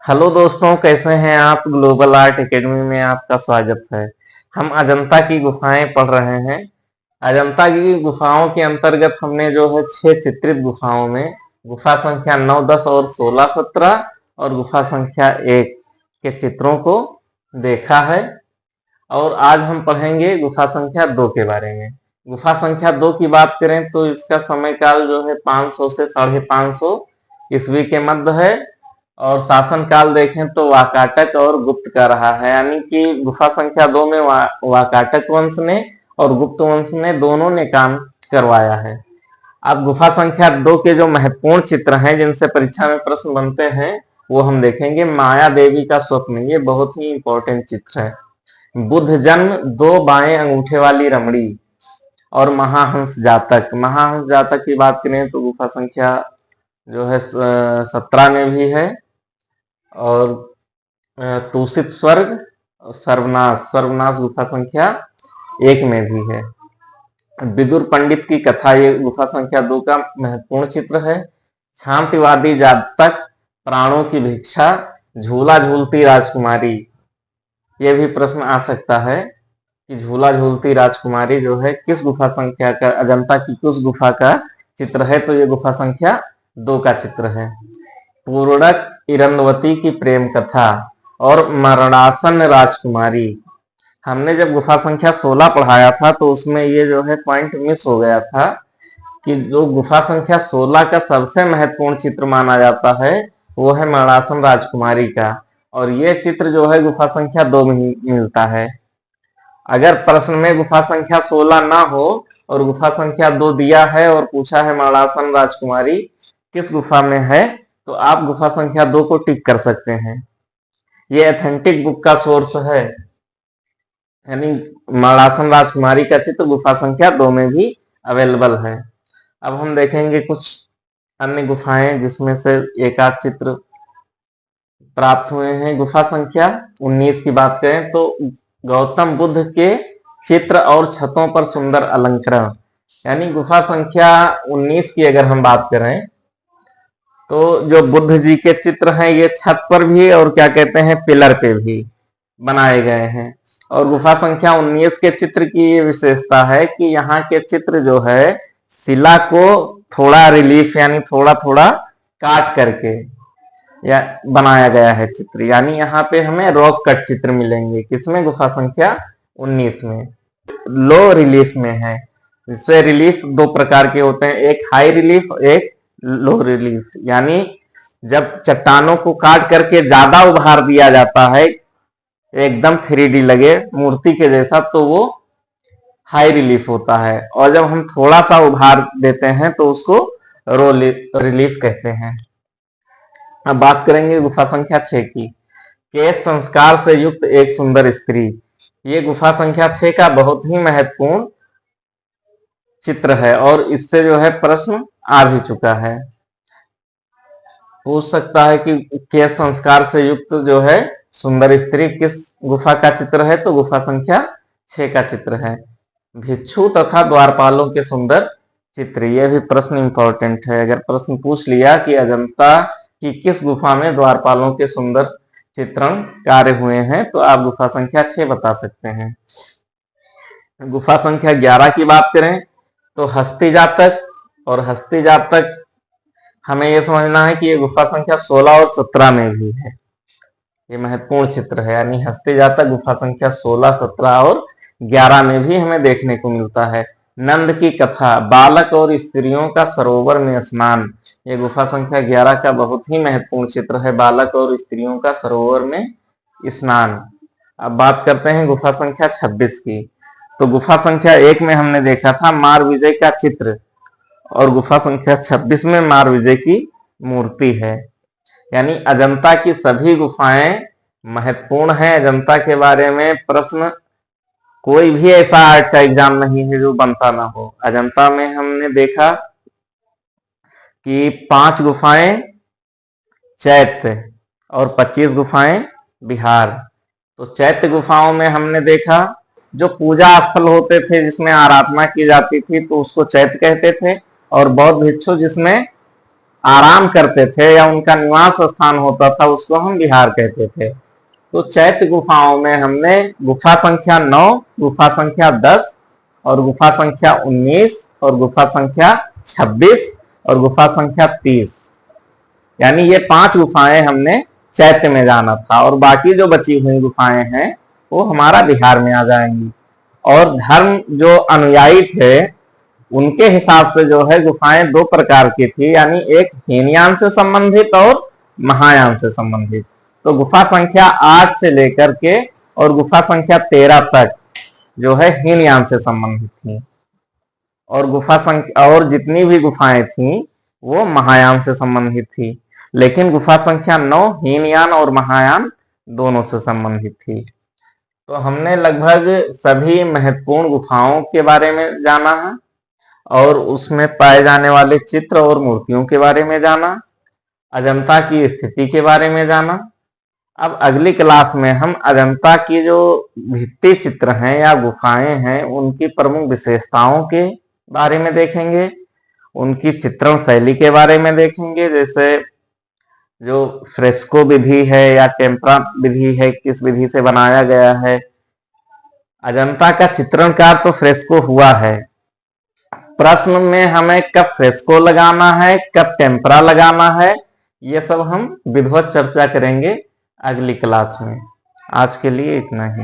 Hello दोस्तों, कैसे हैं आप। ग्लोबल आर्ट एकेडमी में आपका स्वागत है। हम अजंता की गुफाएं पढ़ रहे हैं। अजंता की गुफाओं के अंतर्गत हमने जो है 6 चित्रित गुफाओं में गुफा संख्या 9, 10 और 16, 17 और गुफा संख्या 1 के चित्रों को देखा है। और आज हम पढ़ेंगे गुफा संख्या 2 के बारे में। गुफा संख्या 2 की बात करें तो इसका समय काल जो है 500 से 550 ईस्वी के मध्य है। और शासन काल देखें तो वाकाटक और गुप्त का रहा है, यानी कि गुफा संख्या 2 में वाकाटक वंश ने और गुप्त वंश ने दोनों ने काम करवाया है। अब गुफा संख्या 2 के जो महत्वपूर्ण चित्र हैं जिनसे परीक्षा में प्रश्न बनते हैं वो हम देखेंगे। माया देवी का स्वप्न, ये बहुत ही इंपॉर्टेंट चित्र है। बुद्ध जन्म, 2 बाएं अंगूठे वाली रमणी और महाहंस जातक। महाहंस जातक की बात करें तो गुफा संख्या जो है 17 में भी है। और तूषित स्वर्ग, सर्वनाश, सर्वनाश गुफा संख्या 1 में भी है। विदुर पंडित की कथा, ये गुफा संख्या 2 का महत्वपूर्ण चित्र है। शांतिवादी जातक, प्राणों की भिक्षा, झूला झूलती राजकुमारी। ये भी प्रश्न आ सकता है कि झूला झूलती राजकुमारी जो है किस गुफा संख्या का, अजंता की किस गुफा का चित्र है, तो ये गुफा संख्या 2 का चित्र है। पूर्णक इरंदवती की प्रेम कथा और मरणासन राजकुमारी। हमने जब गुफा संख्या 16 पढ़ाया था तो उसमें ये जो है पॉइंट मिस हो गया था कि जो गुफा संख्या 16 का सबसे महत्वपूर्ण चित्र माना जाता है वो है मरणासन राजकुमारी का, और ये चित्र जो है गुफा संख्या 2 में ही मिलता है। अगर प्रश्न में गुफा संख्या 16 ना हो और गुफा संख्या 2 दिया है और पूछा है मरणासन राजकुमारी किस गुफा में है, तो आप गुफा संख्या 2 को टिक कर सकते हैं। ये ऑथेंटिक बुक का सोर्स है, यानी मरणासन राजकुमारी का चित्र गुफा संख्या 2 में भी अवेलेबल है। अब हम देखेंगे कुछ अन्य गुफाएं जिसमें से एक आध चित्र प्राप्त हुए हैं। गुफा संख्या 19 की बात करें तो गौतम बुद्ध के चित्र और छतों पर सुंदर अलंकरण, यानी गुफा संख्या 19 की अगर हम बात करें तो जो बुद्ध जी के चित्र हैं ये छत पर भी और क्या कहते हैं पिलर पे भी बनाए गए हैं। और गुफा संख्या 19 के चित्र की ये विशेषता है कि यहाँ के चित्र जो है शिला को थोड़ा रिलीफ यानी थोड़ा थोड़ा काट करके या बनाया गया है चित्र, यानी यहाँ पे हमें रॉक कट चित्र मिलेंगे। किसमें? गुफा संख्या 19 में। लो रिलीफ में है, जिससे रिलीफ 2 प्रकार के होते हैं, एक हाई रिलीफ, एक लो रिलीफ। यानी जब चट्टानों को काट करके ज्यादा उभार दिया जाता है एकदम 3D लगे मूर्ति के जैसा, तो वो हाई रिलीफ होता है, और जब हम थोड़ा सा उभार देते हैं तो उसको लो रिलीफ कहते हैं। अब बात करेंगे गुफा संख्या 6 की। केश संस्कार से युक्त एक सुंदर स्त्री। ये गुफा संख्या 6 का बहुत ही महत्वपूर्ण चित्र है और इससे जो है प्रश्न आ भी चुका है। पूछ सकता है कि केश संस्कार से युक्त जो है सुंदर स्त्री किस गुफा का चित्र है, तो गुफा संख्या 6 का चित्र है। भिक्षु तथा द्वारपालों के सुंदर चित्र, यह भी प्रश्न इंपॉर्टेंट है। अगर प्रश्न पूछ लिया कि अजंता कि किस गुफा में द्वारपालों के सुंदर चित्रण कार्य हुए हैं, तो आप गुफा संख्या 6 बता सकते हैं। गुफा संख्या 11 की बात करें तो हस्ती जातक, और हस्ती जातक हमें यह समझना है कि ये गुफा संख्या 16 और 17 में भी है। ये महत्वपूर्ण चित्र है, यानी हस्ती जातक गुफा संख्या 16, 17 और 11 में भी हमें देखने को मिलता है। नंद की कथा, बालक और स्त्रियों का सरोवर में स्नान। ये गुफा संख्या 11 का बहुत ही महत्वपूर्ण चित्र है, बालक और स्त्रियों का सरोवर में स्नान। अब बात करते हैं गुफा संख्या 26 की। तो गुफा संख्या 1 में हमने देखा था मार विजय का चित्र, और गुफा संख्या 26 में मार विजय की मूर्ति है। यानी अजंता की सभी गुफाएं महत्वपूर्ण हैं। अजंता के बारे में प्रश्न, कोई भी ऐसा आर्ट का एग्जाम नहीं है जो बनता ना हो। अजंता में हमने देखा कि 5 गुफाएं चैत्य और 25 गुफाएं बिहार। तो चैत्य गुफाओं में हमने देखा जो पूजा स्थल होते थे जिसमें आराधना की जाती थी तो उसको चैत्य कहते थे, और बौद्ध भिक्षु जिसमें आराम करते थे या उनका निवास स्थान होता था, उसको हम विहार कहते थे। तो चैत्य गुफाओं में हमने गुफा संख्या 9, गुफा संख्या 10 और गुफा संख्या 19 और गुफा संख्या 26 और गुफा संख्या 30, यानी ये 5 गुफाएं हमने चैत्य में जाना था, और बाकी जो बची हुई गुफाएं हैं वो हमारा बिहार में आ जाएंगी। और धर्म जो अनुयायी थे उनके हिसाब से जो है गुफाएं 2 प्रकार की थी, यानी एक हीनयान से संबंधित और महायान से संबंधित। तो गुफा संख्या 8 से लेकर के और गुफा संख्या 13 तक जो है हीनयान से संबंधित थी, और गुफा संख्या और जितनी भी गुफाएं थी वो महायान से संबंधित थी। लेकिन गुफा संख्या 9 हीनयान और महायान दोनों से संबंधित थी। तो हमने लगभग सभी महत्वपूर्ण गुफाओं के बारे में जाना है और उसमें पाए जाने वाले चित्र और मूर्तियों के बारे में जाना, अजंता की स्थिति के बारे में जाना। अब अगली क्लास में हम अजंता की जो भित्ति चित्र हैं या गुफाएं हैं उनकी प्रमुख विशेषताओं के बारे में देखेंगे, उनकी चित्रण शैली के बारे में देखेंगे, जैसे जो फ्रेस्को विधि है या टेम्परा विधि है, किस विधि से बनाया गया है। अजंता का चित्रणकार तो फ्रेस्को हुआ है, प्रश्न में हमें कब फ्रेस्को लगाना है, कब टेम्परा लगाना है, ये सब हम विधिवत चर्चा करेंगे अगली क्लास में। आज के लिए इतना ही।